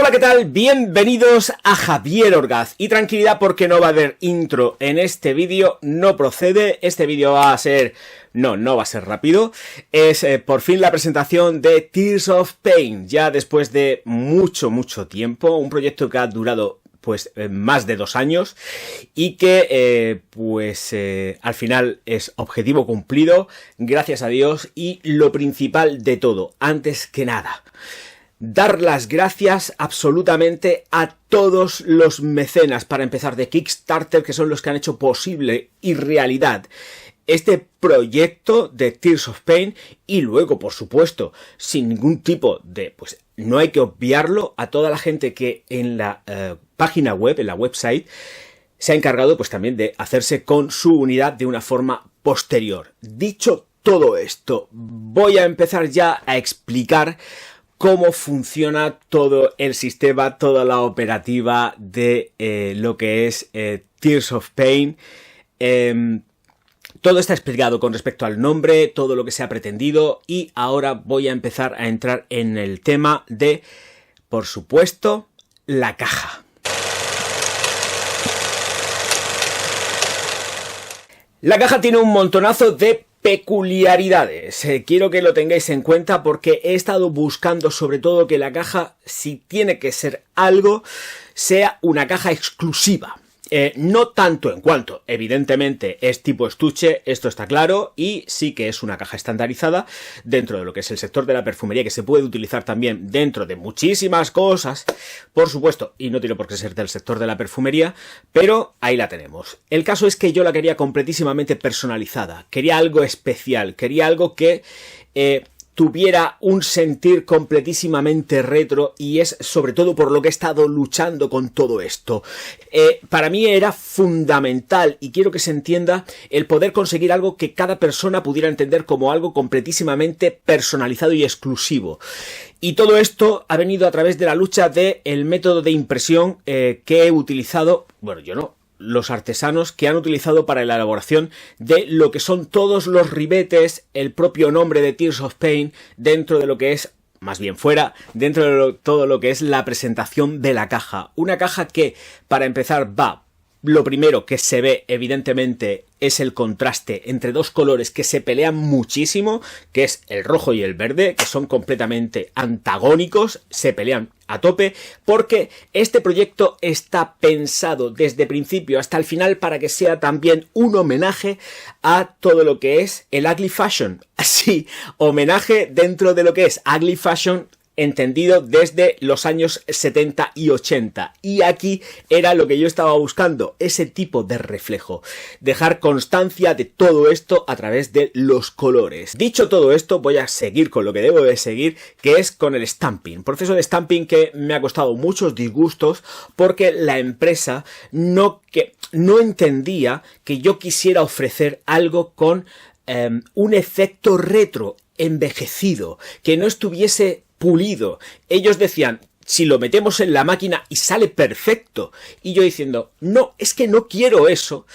Hola, ¿qué tal? Bienvenidos a Javier Orgaz. Y tranquilidad porque no va a haber intro en este vídeo, no procede. Este vídeo va a ser... No va a ser rápido. Es por fin la presentación de Tears of Pain, ya después de mucho tiempo. Un proyecto que ha durado pues más de 2 años y que al final es objetivo cumplido, gracias a Dios. Y lo principal de todo, antes que nada, dar las gracias absolutamente a todos los mecenas, para empezar, de Kickstarter, que son los que han hecho posible y realidad este proyecto de Tears of Pain. Y luego, por supuesto, sin ningún tipo de... no hay que obviarlo, a toda la gente que en la página web, en la website, se ha encargado pues también de hacerse con su unidad de una forma posterior. Dicho todo esto, voy a empezar ya a explicar cómo funciona todo el sistema, toda la operativa de lo que es Tears of Pain. Todo está explicado con respecto al nombre, todo lo que se ha pretendido, y ahora voy a empezar a entrar en el tema de, por supuesto, la caja. La caja tiene un montonazo de peculiaridades. Quiero que lo tengáis en cuenta porque he estado buscando sobre todo que la caja, si tiene que ser algo, sea una caja exclusiva. No tanto en cuanto, evidentemente, es tipo estuche, esto está claro, y sí que es una caja estandarizada dentro de lo que es el sector de la perfumería, que se puede utilizar también dentro de muchísimas cosas, por supuesto, y no tiene por qué ser del sector de la perfumería, pero ahí la tenemos. El caso es que yo la quería completísimamente personalizada, quería algo especial, quería algo que tuviera un sentir completísimamente retro, y es sobre todo por lo que he estado luchando con todo esto. Para mí era fundamental, y quiero que se entienda, el poder conseguir algo que cada persona pudiera entender como algo completísimamente personalizado y exclusivo. Y todo esto ha venido a través de la lucha del método de impresión que he utilizado, bueno, yo no, los artesanos que han utilizado para la elaboración de lo que son todos los ribetes, el propio nombre de Tears of Pain, dentro de lo que es, más bien fuera, dentro de todo lo que es la presentación de la caja. Una caja que, para empezar, lo primero que se ve, evidentemente, es el contraste entre dos colores que se pelean muchísimo, que es el rojo y el verde, que son completamente antagónicos, se pelean a tope, porque este proyecto está pensado desde principio hasta el final para que sea también un homenaje a todo lo que es el ugly fashion. Así, homenaje dentro de lo que es ugly fashion, entendido desde los años 70 y 80. Y aquí era lo que yo estaba buscando, ese tipo de reflejo. Dejar constancia de todo esto a través de los colores. Dicho todo esto, voy a seguir con lo que debo de seguir, que es con el stamping. Proceso de stamping que me ha costado muchos disgustos porque la empresa no entendía que yo quisiera ofrecer algo con un efecto retro, envejecido, que no estuviese pulido. Ellos decían, si lo metemos en la máquina y sale perfecto. Y yo diciendo, no, es que no quiero eso.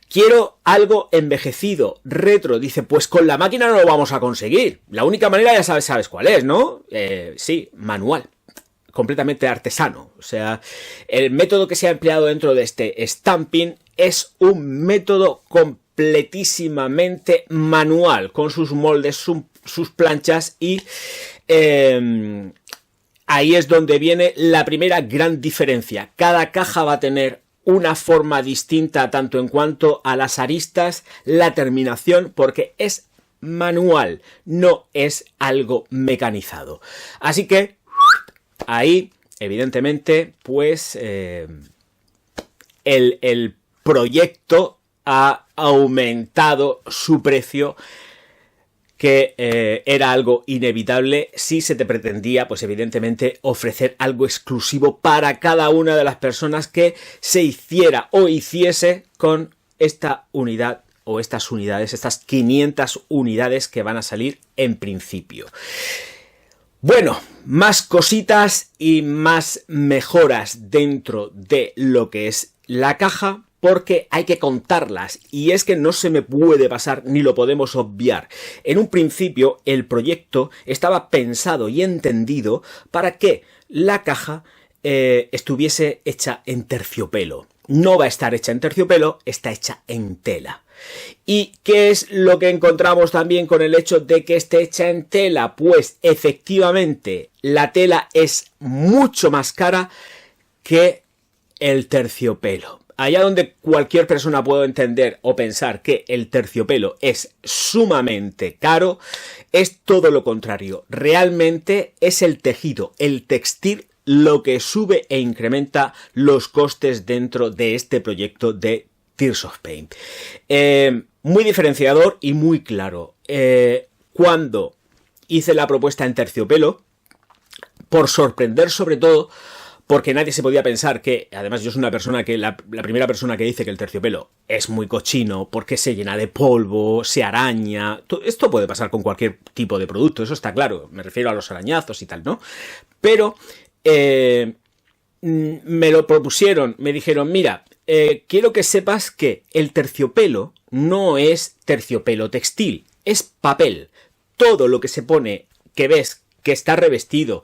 Quiero algo envejecido, retro. Dice, pues con la máquina no lo vamos a conseguir. La única manera ya sabes cuál es, ¿no? Sí, manual. Completamente artesano. O sea, el método que se ha empleado dentro de este stamping es un método completísimamente manual, con sus moldes, sus planchas, y ahí es donde viene la primera gran diferencia. Cada caja va a tener una forma distinta tanto en cuanto a las aristas, la terminación, porque es manual, no es algo mecanizado. Así que ahí, evidentemente, pues el proyecto ha aumentado su precio, que era algo inevitable si se te pretendía, pues evidentemente, ofrecer algo exclusivo para cada una de las personas que se hiciera o hiciese con esta unidad o estas unidades, estas 500 unidades que van a salir en principio. Bueno, más cositas y más mejoras dentro de lo que es la caja, porque hay que contarlas, y es que no se me puede pasar ni lo podemos obviar. En un principio el proyecto estaba pensado y entendido para que la caja estuviese hecha en terciopelo. No va a estar hecha en terciopelo, está hecha en tela. ¿Y qué es lo que encontramos también con el hecho de que esté hecha en tela? Pues efectivamente la tela es mucho más cara que el terciopelo. Allá donde cualquier persona puede entender o pensar que el terciopelo es sumamente caro, es todo lo contrario. Realmente es el tejido, el textil, lo que sube e incrementa los costes dentro de este proyecto de Tears of Pain. Muy diferenciador y muy claro. Cuando hice la propuesta en terciopelo, por sorprender sobre todo, porque nadie se podía pensar que, además yo soy una persona que, la primera persona que dice que el terciopelo es muy cochino, porque se llena de polvo, se araña, esto puede pasar con cualquier tipo de producto, eso está claro, me refiero a los arañazos y tal, ¿no? Pero me lo propusieron, me dijeron, mira, quiero que sepas que el terciopelo no es terciopelo textil, es papel. Todo lo que se pone, que ves que está revestido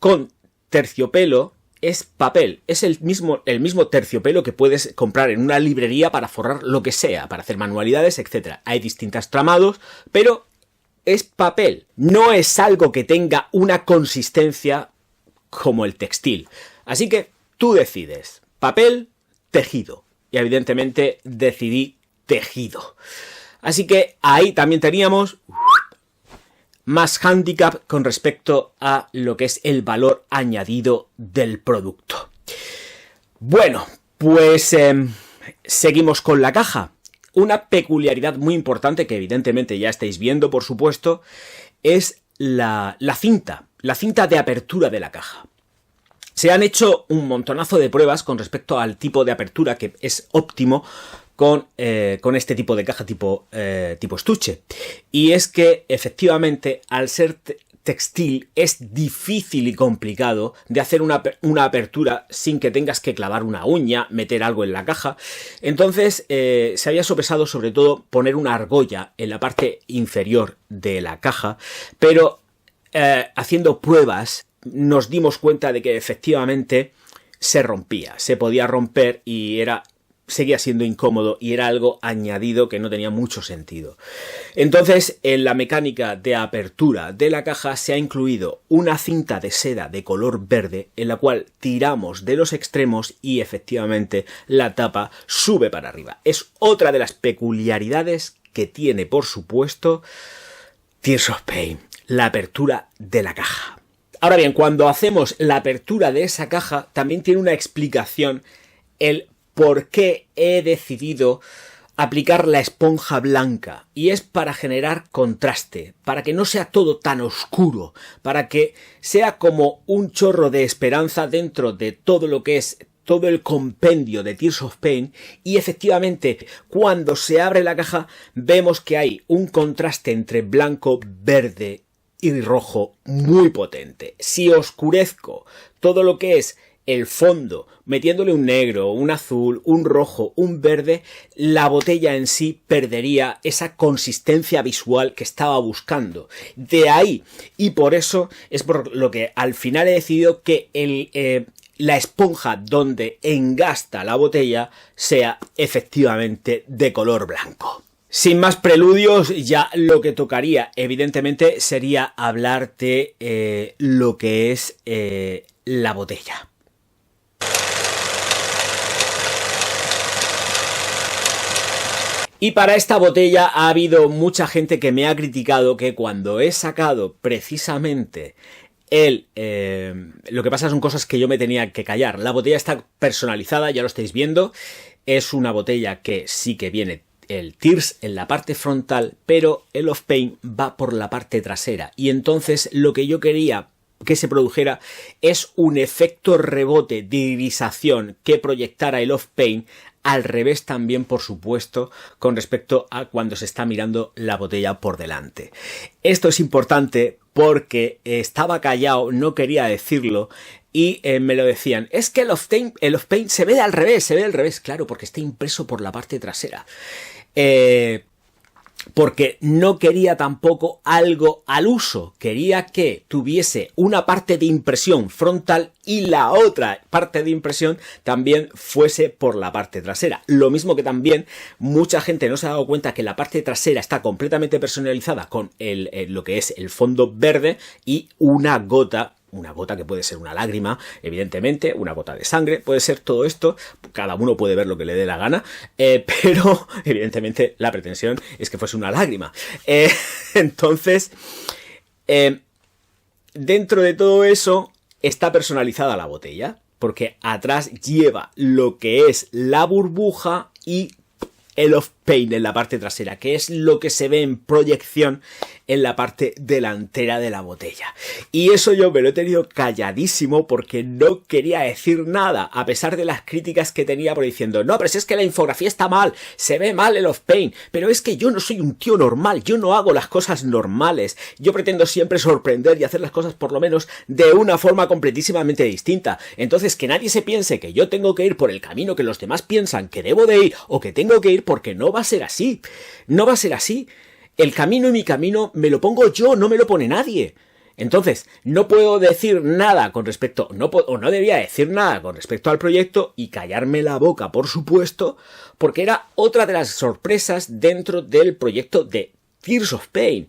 con terciopelo, es papel, es el mismo terciopelo que puedes comprar en una librería para forrar lo que sea, para hacer manualidades, etc. Hay distintos tramados, pero es papel. No es algo que tenga una consistencia como el textil. Así que tú decides, papel, tejido. Y evidentemente decidí tejido. Así que ahí también teníamos más handicap con respecto a lo que es el valor añadido del producto. Bueno, pues seguimos con la caja. Una peculiaridad muy importante que evidentemente ya estáis viendo, por supuesto, es la cinta de apertura de la caja. Se han hecho un montonazo de pruebas con respecto al tipo de apertura que es óptimo con este tipo de caja tipo estuche. Y es que efectivamente al ser textil es difícil y complicado de hacer una apertura sin que tengas que clavar una uña, meter algo en la caja. Entonces se había sopesado sobre todo poner una argolla en la parte inferior de la caja, pero haciendo pruebas nos dimos cuenta de que efectivamente se rompía, se podía romper y seguía siendo incómodo y era algo añadido que no tenía mucho sentido. Entonces, en la mecánica de apertura de la caja se ha incluido una cinta de seda de color verde en la cual tiramos de los extremos y efectivamente la tapa sube para arriba. Es otra de las peculiaridades que tiene, por supuesto, Tears of Pain, la apertura de la caja. Ahora bien, cuando hacemos la apertura de esa caja, también tiene una explicación el por qué he decidido aplicar la esponja blanca. Y es para generar contraste, para que no sea todo tan oscuro, para que sea como un chorro de esperanza dentro de todo lo que es todo el compendio de Tears of Pain. Y efectivamente, cuando se abre la caja, vemos que hay un contraste entre blanco, verde y rojo muy potente. Si oscurezco todo lo que es el fondo, metiéndole un negro, un azul, un rojo, un verde, la botella en sí perdería esa consistencia visual que estaba buscando. De ahí, y por eso es por lo que al final he decidido que la esponja donde engasta la botella sea efectivamente de color blanco. Sin más preludios, ya lo que tocaría, evidentemente, sería hablar de lo que es la botella. Y para esta botella ha habido mucha gente que me ha criticado que cuando he sacado precisamente lo que pasa son cosas que yo me tenía que callar. La botella está personalizada, ya lo estáis viendo. Es una botella que sí que viene el Tears en la parte frontal, pero el of Pain va por la parte trasera. Y entonces lo que yo quería que se produjera es un efecto rebote de irisación que proyectara el of Pain al revés también, por supuesto, con respecto a cuando se está mirando la botella por delante. Esto es importante porque estaba callado, no quería decirlo y me lo decían. Es que el of Pain se ve al revés, claro, porque está impreso por la parte trasera. porque no quería tampoco algo al uso, quería que tuviese una parte de impresión frontal y la otra parte de impresión también fuese por la parte trasera. Lo mismo que también mucha gente no se ha dado cuenta que la parte trasera está completamente personalizada con lo que es el fondo verde y una gota que puede ser una lágrima, evidentemente, una gota de sangre, puede ser todo esto, cada uno puede ver lo que le dé la gana, pero evidentemente la pretensión es que fuese una lágrima. Entonces, dentro de todo eso está personalizada la botella, porque atrás lleva lo que es la burbuja y el off paint en la parte trasera, que es lo que se ve en proyección en la parte delantera de la botella. Y eso yo me lo he tenido calladísimo porque no quería decir nada, a pesar de las críticas que tenía por diciendo, no, pero si es que la infografía está mal, se ve mal el off paint, pero es que yo no soy un tío normal, yo no hago las cosas normales, yo pretendo siempre sorprender y hacer las cosas por lo menos de una forma completísimamente distinta. Entonces que nadie se piense que yo tengo que ir por el camino que los demás piensan que debo de ir o que tengo que ir, porque no va a ser así, no va a ser así. El camino y mi camino me lo pongo yo, no me lo pone nadie. Entonces, no puedo decir nada con respecto, no debía decir nada con respecto al proyecto y callarme la boca, por supuesto, porque era otra de las sorpresas dentro del proyecto de Tears of Pain.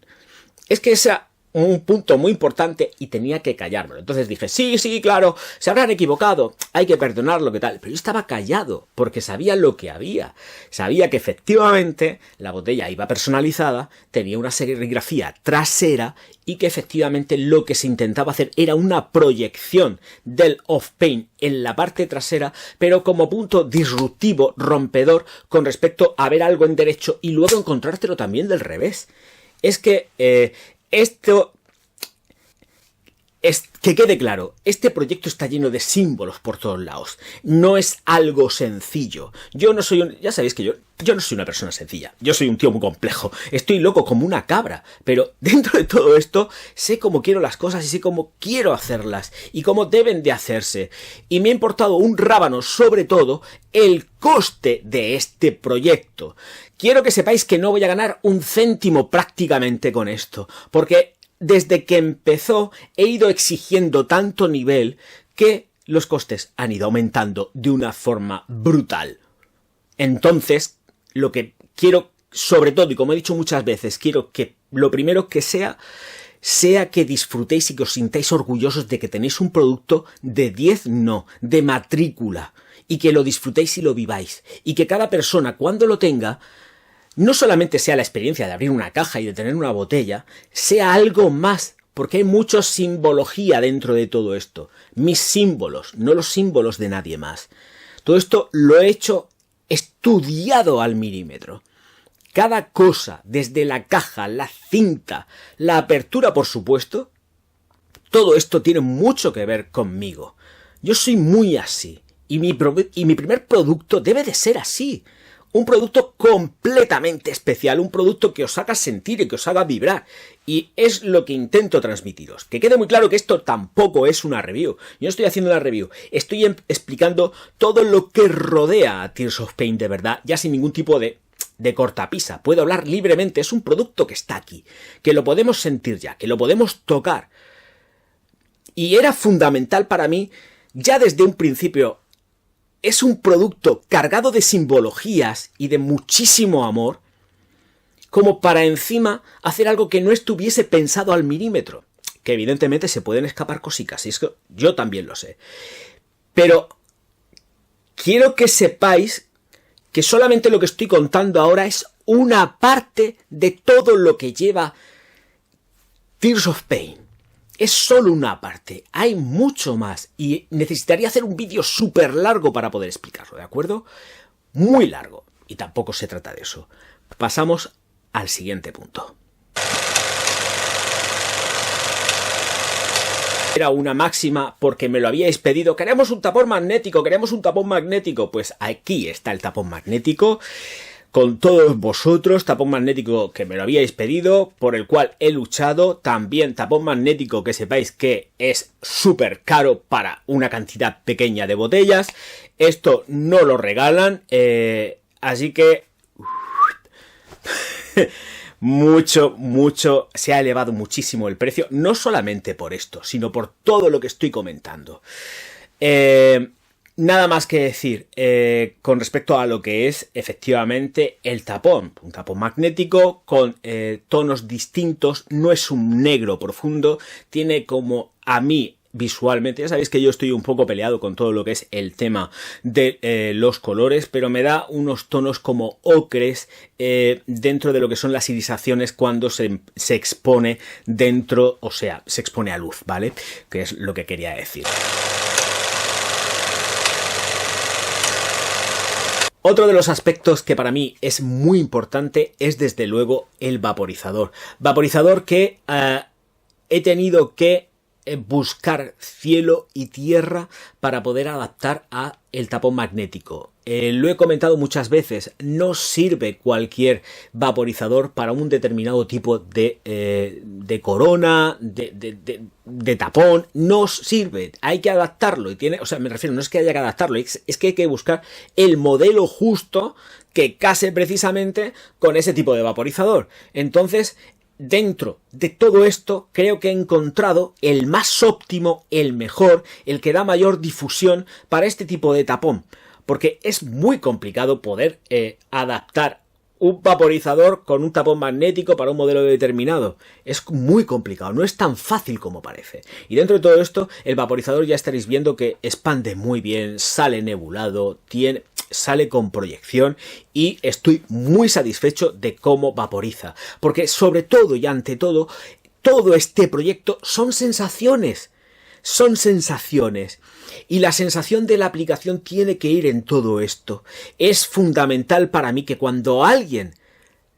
Es que esa un punto muy importante y tenía que callármelo. Entonces dije, sí, claro, se habrán equivocado, hay que perdonarlo, ¿qué tal? Pero yo estaba callado porque sabía lo que había. Sabía que efectivamente la botella iba personalizada, tenía una serigrafía trasera y que efectivamente lo que se intentaba hacer era una proyección del off-paint en la parte trasera, pero como punto disruptivo, rompedor, con respecto a ver algo en derecho y luego encontrártelo también del revés. Es que esto es que quede claro, este proyecto está lleno de símbolos por todos lados. No es algo sencillo. Yo no soy ya sabéis que yo no soy una persona sencilla. Yo soy un tío muy complejo. Estoy loco como una cabra. Pero dentro de todo esto, sé cómo quiero las cosas y sé cómo quiero hacerlas. Y cómo deben de hacerse. Y me ha importado un rábano, sobre todo, el coste de este proyecto. Quiero que sepáis que no voy a ganar un céntimo prácticamente con esto. Porque desde que empezó he ido exigiendo tanto nivel que los costes han ido aumentando de una forma brutal. Entonces, lo que quiero, sobre todo, y como he dicho muchas veces, quiero que lo primero que sea que disfrutéis y que os sintáis orgullosos de que tenéis un producto de 10, no, de matrícula, y que lo disfrutéis y lo viváis, y que cada persona cuando lo tenga no solamente sea la experiencia de abrir una caja y de tener una botella, sea algo más, porque hay mucha simbología dentro de todo esto. Mis símbolos, no los símbolos de nadie más. Todo esto lo he hecho estudiado al milímetro. Cada cosa, desde la caja, la cinta, la apertura, por supuesto, todo esto tiene mucho que ver conmigo. Yo soy muy así, y mi primer producto debe de ser así. Un producto completamente especial, un producto que os haga sentir y que os haga vibrar. Y es lo que intento transmitiros. Que quede muy claro que esto tampoco es una review. Yo no estoy haciendo una review. Estoy explicando todo lo que rodea a Tears of Pain de verdad, ya sin ningún tipo de cortapisa. Puedo hablar libremente. Es un producto que está aquí. Que lo podemos sentir ya. Que lo podemos tocar. Y era fundamental para mí, ya desde un principio. Es un producto cargado de simbologías y de muchísimo amor, como para encima hacer algo que no estuviese pensado al milímetro. Que evidentemente se pueden escapar cositas, y es que yo también lo sé. Pero quiero que sepáis que solamente lo que estoy contando ahora es una parte de todo lo que lleva Tears of Pain. Es solo una parte, hay mucho más y necesitaría hacer un vídeo súper largo para poder explicarlo, ¿de acuerdo? Muy largo, y tampoco se trata de eso. Pasamos al siguiente punto. Era una máxima porque me lo habíais pedido, queremos un tapón magnético, pues aquí está el tapón magnético. Con todos vosotros, tapón magnético que me lo habíais pedido, por el cual he luchado, también tapón magnético que sepáis que es súper caro para una cantidad pequeña de botellas, esto no lo regalan, así que se ha elevado muchísimo el precio, no solamente por esto, sino por todo lo que estoy comentando. Nada más que decir con respecto a lo que es efectivamente el tapón. Un tapón magnético con tonos distintos, no es un negro profundo, tiene como a mí visualmente, ya sabéis que yo estoy un poco peleado con todo lo que es el tema de los colores, pero me da unos tonos como ocres dentro de lo que son las irisaciones cuando se expone dentro, o sea, se expone a luz, ¿vale? Que es lo que quería decir. Otro de los aspectos que para mí es muy importante es desde luego el vaporizador. Vaporizador que he tenido que buscar cielo y tierra para poder adaptar a el tapón magnético. Lo he comentado muchas veces, no sirve cualquier vaporizador para un determinado tipo de corona, de tapón, no sirve, hay que adaptarlo. Me refiero, no es que haya que adaptarlo, es que hay que buscar el modelo justo que case precisamente con ese tipo de vaporizador. Entonces, dentro de todo esto, creo que he encontrado el más óptimo, el mejor, el que da mayor difusión para este tipo de tapón. Porque es muy complicado poder adaptar un vaporizador con un tapón magnético para un modelo determinado. Es muy complicado, no es tan fácil como parece. Y dentro de todo esto, el vaporizador ya estaréis viendo que expande muy bien, sale nebulado, sale con proyección y estoy muy satisfecho de cómo vaporiza. Porque sobre todo y ante todo, todo este proyecto son sensaciones. Son sensaciones. Y la sensación de la aplicación tiene que ir en todo esto. Es fundamental para mí que cuando alguien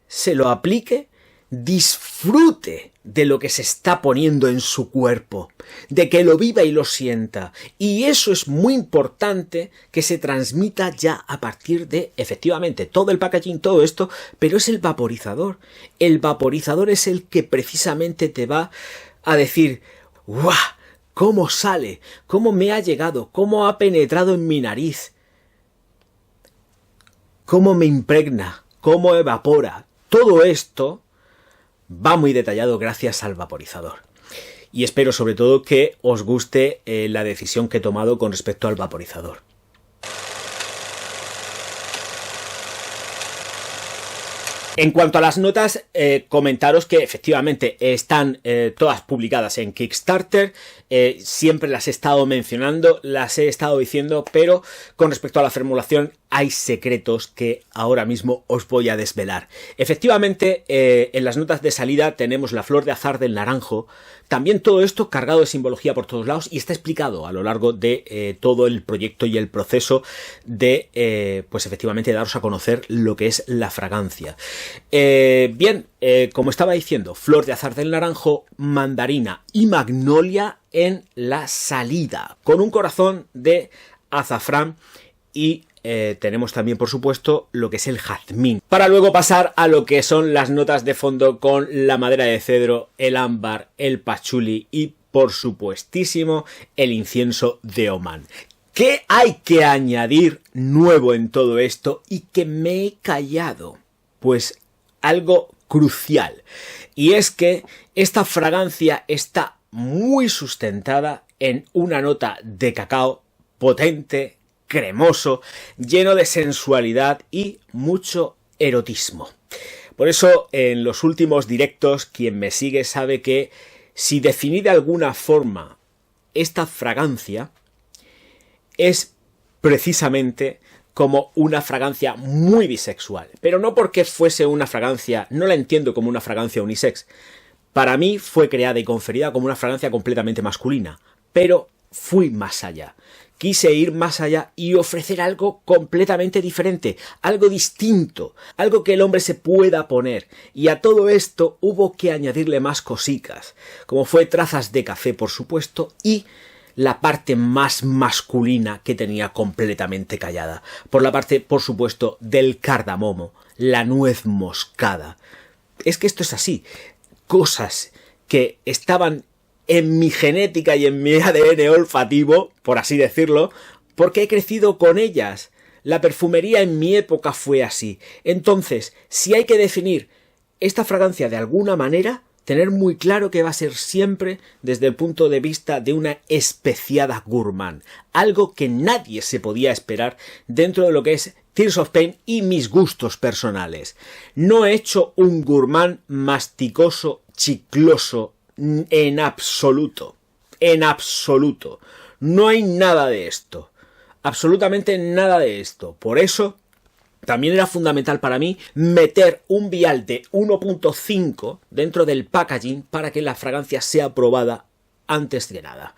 se lo aplique, disfrute de lo que se está poniendo en su cuerpo, de que lo viva y lo sienta. Y eso es muy importante que se transmita ya a partir de, efectivamente, todo el packaging, todo esto, pero es el vaporizador. El vaporizador es el que precisamente te va a decir, ¡guau! ¿Cómo sale? ¿Cómo me ha llegado? ¿Cómo ha penetrado en mi nariz? ¿Cómo me impregna? ¿Cómo evapora? Todo esto va muy detallado gracias al vaporizador. Y espero sobre todo que os guste la decisión que he tomado con respecto al vaporizador. En cuanto a las notas, comentaros que efectivamente están todas publicadas en Kickstarter, siempre las he estado mencionando, las he estado diciendo, pero con respecto a la formulación hay secretos que ahora mismo os voy a desvelar. Efectivamente, en las notas de salida tenemos la flor de azar del naranjo, también todo esto cargado de simbología por todos lados y está explicado a lo largo de todo el proyecto y el proceso de, pues efectivamente, daros a conocer lo que es la fragancia. Como estaba diciendo, flor de azar del naranjo, mandarina y magnolia en la salida, con un corazón de azafrán y tenemos también, por supuesto, lo que es el jazmín. Para luego pasar a lo que son las notas de fondo con la madera de cedro, el ámbar, el pachuli y, por supuestísimo, el incienso de Omán. ¿Qué hay que añadir nuevo en todo esto y que me he callado? Pues algo crucial. Y es que esta fragancia está muy sustentada en una nota de cacao potente, cremoso, lleno de sensualidad y mucho erotismo. Por eso, en los últimos directos, quien me sigue sabe que si definí de alguna forma esta fragancia, es precisamente como una fragancia muy bisexual. Pero no porque fuese una fragancia, no la entiendo como una fragancia unisex. Para mí fue creada y conferida como una fragancia completamente masculina. Pero fui más allá. Quise ir más allá y ofrecer algo completamente diferente, algo distinto, algo que el hombre se pueda poner. Y a todo esto hubo que añadirle más cositas, como fue trazas de café, por supuesto, y la parte más masculina que tenía completamente callada. Por la parte, por supuesto, del cardamomo, la nuez moscada. Es que esto es así. Cosas que estaban en mi genética y en mi ADN olfativo, por así decirlo, porque he crecido con ellas. La perfumería en mi época fue así. Entonces, si hay que definir esta fragancia de alguna manera tener muy claro que va a ser siempre desde el punto de vista de una especiada gourmand, algo que nadie se podía esperar dentro de lo que es Tears of Pain y mis gustos personales. No he hecho un gourmand masticoso, chicloso, en absoluto, no hay nada de esto, absolutamente nada de esto. Por eso también era fundamental para mí meter un vial de 1.5 dentro del packaging para que la fragancia sea probada antes de nada.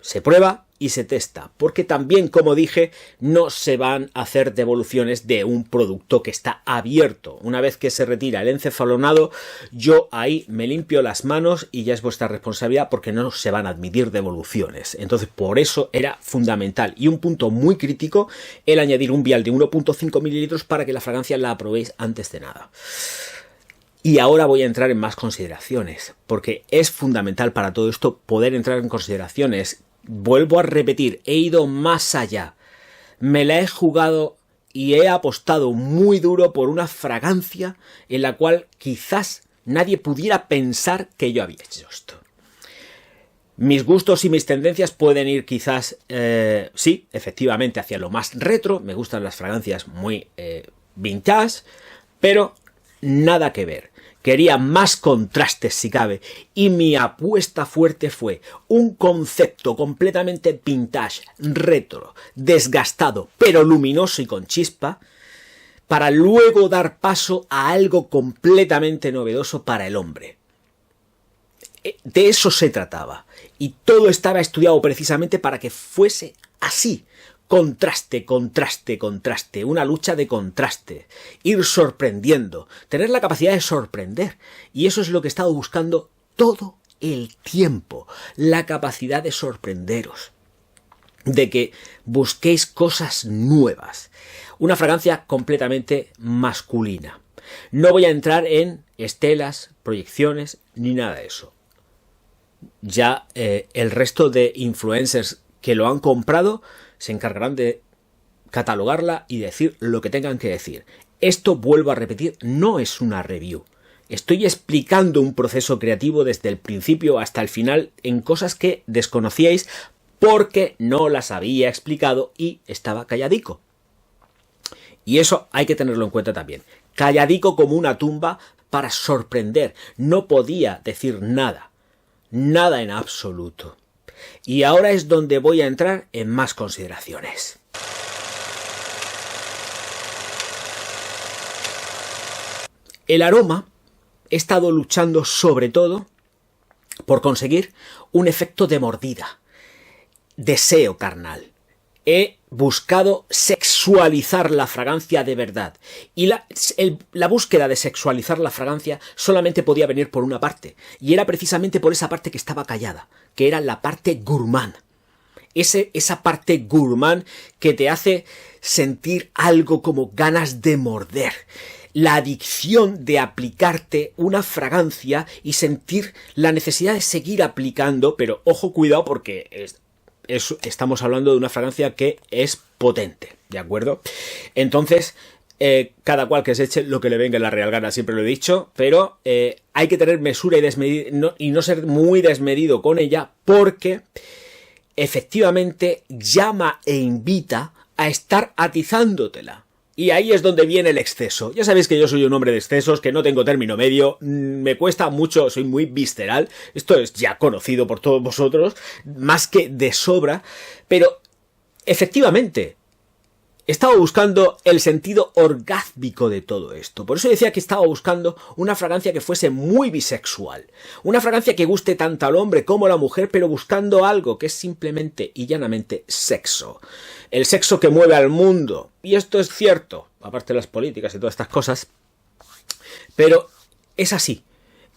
Se prueba y se testa, porque también, como dije, no se van a hacer devoluciones de un producto que está abierto. Una vez que se retira el encefalonado, yo ahí me limpio las manos y ya es vuestra responsabilidad, porque no se van a admitir devoluciones. Entonces, por eso era fundamental y un punto muy crítico el añadir un vial de 1.5 mililitros para que la fragancia la probéis antes de nada. Y ahora voy a entrar en más consideraciones, porque es fundamental para todo esto poder entrar en consideraciones. Vuelvo a repetir, he ido más allá. Me la he jugado y he apostado muy duro por una fragancia en la cual quizás nadie pudiera pensar que yo había hecho esto. Mis gustos y mis tendencias pueden ir quizás, sí, efectivamente, hacia lo más retro. Me gustan las fragancias muy vintage, pero nada que ver. Quería más contrastes si cabe, y mi apuesta fuerte fue un concepto completamente vintage, retro, desgastado, pero luminoso y con chispa, para luego dar paso a algo completamente novedoso para el hombre. De eso se trataba, y todo estaba estudiado precisamente para que fuese así. Contraste, contraste, contraste, una lucha de contraste, ir sorprendiendo, tener la capacidad de sorprender, y eso es lo que he estado buscando todo el tiempo, la capacidad de sorprenderos, de que busquéis cosas nuevas, una fragancia completamente masculina. No voy a entrar en estelas, proyecciones, ni nada de eso. Ya el resto de influencers que lo han comprado se encargarán de catalogarla y decir lo que tengan que decir. Esto, vuelvo a repetir, no es una review. Estoy explicando un proceso creativo desde el principio hasta el final en cosas que desconocíais porque no las había explicado y estaba calladico. Y eso hay que tenerlo en cuenta también. Calladico como una tumba para sorprender. No podía decir nada. Nada en absoluto. Y ahora es donde voy a entrar en más consideraciones. El aroma, he estado luchando sobre todo por conseguir un efecto de mordida, deseo carnal. He buscado sexualizar la fragancia de verdad. Y la búsqueda de sexualizar la fragancia solamente podía venir por una parte. Y era precisamente por esa parte que estaba callada, que era la parte gourmand. Esa parte gourmand que te hace sentir algo como ganas de morder. La adicción de aplicarte una fragancia y sentir la necesidad de seguir aplicando, pero ojo, cuidado, porque estamos hablando de una fragancia que es potente, ¿de acuerdo? Entonces, cada cual que se eche lo que le venga en la real gana, siempre lo he dicho, pero hay que tener mesura y no ser muy desmedido con ella, porque efectivamente llama e invita a estar atizándotela. Y ahí es donde viene el exceso. Ya sabéis que yo soy un hombre de excesos, que no tengo término medio, me cuesta mucho, soy muy visceral, esto es ya conocido por todos vosotros, más que de sobra, pero efectivamente estaba buscando el sentido orgásmico de todo esto. Por eso decía que estaba buscando una fragancia que fuese muy bisexual. Una fragancia que guste tanto al hombre como a la mujer, pero buscando algo que es simplemente y llanamente sexo. El sexo que mueve al mundo. Y esto es cierto, aparte de las políticas y todas estas cosas. Pero es así.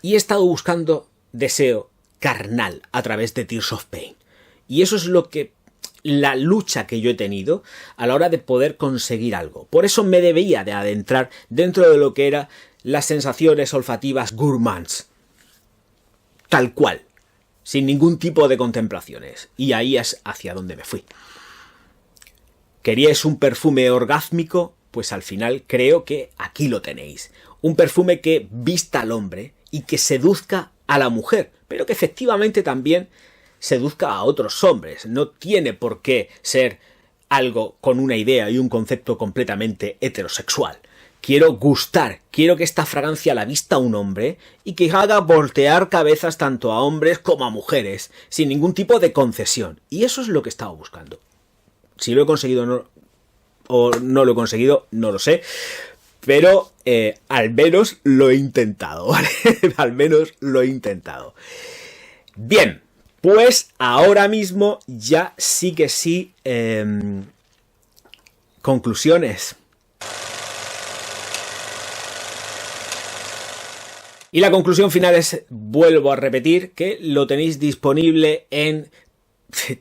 Y he estado buscando deseo carnal a través de Tears of Pain. Y eso es la lucha que yo he tenido a la hora de poder conseguir algo. Por eso me debía de adentrar dentro de lo que eran las sensaciones olfativas gourmands. Tal cual. Sin ningún tipo de contemplaciones. Y ahí es hacia donde me fui. ¿Queríais un perfume orgásmico? Pues al final creo que aquí lo tenéis. Un perfume que vista al hombre y que seduzca a la mujer, pero que efectivamente también seduzca a otros hombres. No tiene por qué ser algo con una idea y un concepto completamente heterosexual. Quiero gustar, quiero que esta fragancia la vista un hombre y que haga voltear cabezas tanto a hombres como a mujeres, sin ningún tipo de concesión. Y eso es lo que estaba buscando. Si lo he conseguido o no lo he conseguido, no lo sé. Pero al menos lo he intentado, ¿vale? Al menos lo he intentado. Bien, pues ahora mismo ya sí que sí. Conclusiones. Y la conclusión final es, vuelvo a repetir, que lo tenéis disponible en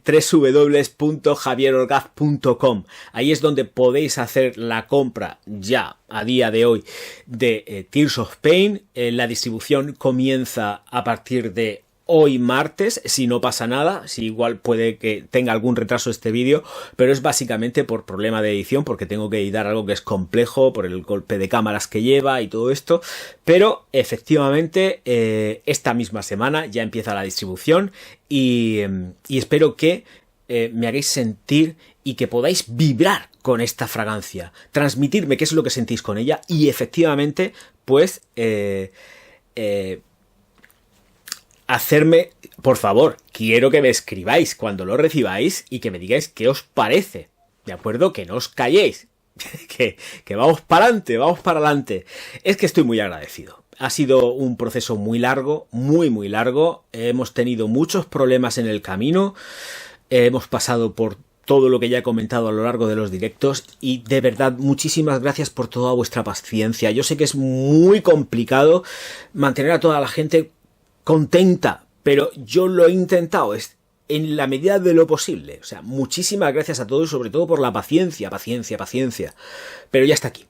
www.javierorgaz.com. Ahí es donde podéis hacer la compra ya a día de hoy de Tears of Pain. La distribución comienza a partir de hoy martes, si no pasa nada, si igual puede que tenga algún retraso este vídeo, pero es básicamente por problema de edición, porque tengo que editar algo que es complejo, por el golpe de cámaras que lleva y todo esto, pero efectivamente esta misma semana ya empieza la distribución y espero que me hagáis sentir y que podáis vibrar con esta fragancia, transmitirme qué es lo que sentís con ella y efectivamente pues hacerme, por favor, quiero que me escribáis cuando lo recibáis y que me digáis qué os parece, ¿de acuerdo? Que no os calléis, que vamos para adelante, vamos para adelante. Es que estoy muy agradecido. Ha sido un proceso muy largo, muy largo. Hemos tenido muchos problemas en el camino. Hemos pasado por todo lo que ya he comentado a lo largo de los directos y de verdad muchísimas gracias por toda vuestra paciencia. Yo sé que es muy complicado mantener a toda la gente contenta, pero yo lo he intentado en la medida de lo posible. O sea, muchísimas gracias a todos, sobre todo por la paciencia. Pero ya está aquí.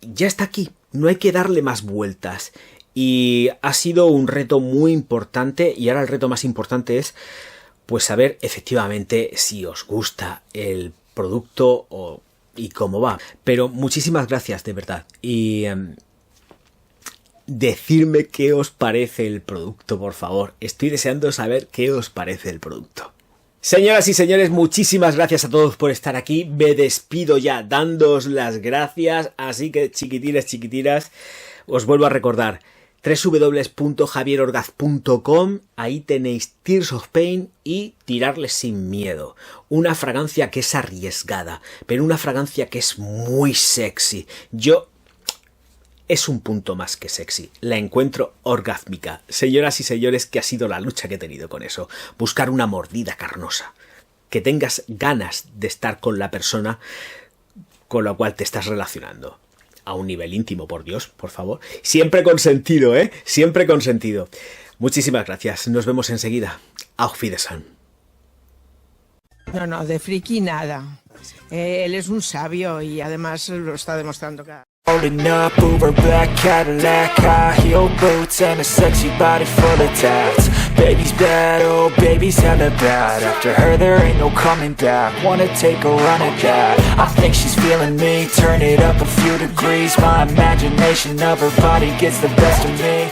Ya está aquí. No hay que darle más vueltas. Y ha sido un reto muy importante y ahora el reto más importante es pues saber efectivamente si os gusta el producto y cómo va. Pero muchísimas gracias, de verdad. Y decidme qué os parece el producto, por favor. Estoy deseando saber qué os parece el producto. Señoras y señores, muchísimas gracias a todos por estar aquí. Me despido ya dándoos las gracias. Así que, chiquitines, chiquitinas, os vuelvo a recordar www.javierorgaz.com. Ahí tenéis Tears of Pain y Tirarles sin miedo. Una fragancia que es arriesgada, pero una fragancia que es muy sexy. Es un punto más que sexy. La encuentro orgásmica. Señoras y señores, que ha sido la lucha que he tenido con eso. Buscar una mordida carnosa. Que tengas ganas de estar con la persona con la cual te estás relacionando. A un nivel íntimo, por Dios, por favor. Siempre consentido, ¿eh? Siempre consentido. Muchísimas gracias. Nos vemos enseguida. Auf Wiedersehen. No, de friki nada. Él es un sabio y además lo está demostrando cada... Rolling up, Uber black Cadillac, high heel boots and a sexy body full of tats. Baby's bad, oh baby's hella bad. After her there ain't no coming back. Wanna take a run at that? I think she's feeling me. Turn it up a few degrees. My imagination of her body gets the best of me.